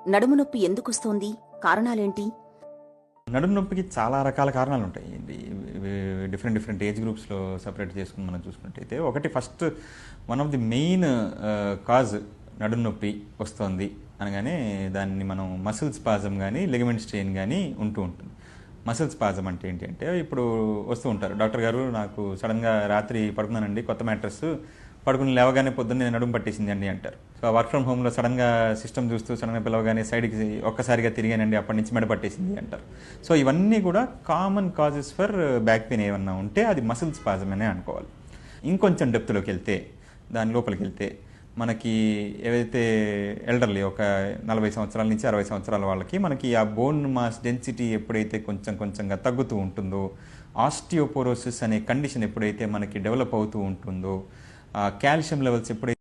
నడుము నొప్పి ఎందుకొస్తోంది? కారణాలేంటి? నడుము నొప్పికి చాలా రకాల కారణాలు ఉంటాయి. డిఫరెంట్ డిఫరెంట్ ఏజ్ గ్రూప్స్‌లో సెపరేట్ చేసుకొని మనం చూసుకున్నట్టయితే, ఒకటి first one of the main cause నడుము నొప్పి వస్తోంది అనగానే దాన్ని మనం మసిల్ స్పాజమ్ గానీ, లిగమెంట్ స్ట్రెయిన్ గానీ ఉంటుంది. మసిల్ స్పాజమ్ అంటే ఏంటి అంటే, ఇప్పుడు వస్తూ ఉంటారు. డాక్టర్ గారు నాకు సడన్‌గా రాత్రి పడుకున్నానండి, కొత్త మ్యాట్రెస్ పడుకుని లేవగానే పొద్దున్నే నడుము పట్టేసిందండి అంటారు. సో వర్క్ ఫ్రమ్ హోమ్‌లో సడన్‌గా సిస్టమ్ చూస్తూ సడన్‌గా పిలవగానే సైడ్‌కి ఒక్కసారిగా తిరిగానండి, అప్పటి నుంచి మెడ పట్టేసింది అంటారు. సో ఇవన్నీ కూడా common causes for back pain ఏమన్నా ఉంటే అది మసిల్ స్పాజమ్ అనే అనుకోవాలి. ఇంకొంచెం డెప్త్‌లోకి వెళ్తే, దాని లోపలికి వెళ్తే మనకి ఏవైతే ఎల్డర్లీ ఒక 40 సంవత్సరాల నుంచి 60 సంవత్సరాల వాళ్ళకి మనకి ఆ బోన్ మాస్ డెన్సిటీ ఎప్పుడైతే కొంచెం కొంచెంగా తగ్గుతూ ఉంటుందో, ఆస్టియోపోరోసిస్ అనే కండిషన్ ఎప్పుడైతే మనకి డెవలప్ అవుతూ ఉంటుందో, కాల్షియం లెవెల్స్ ఎప్పుడైతే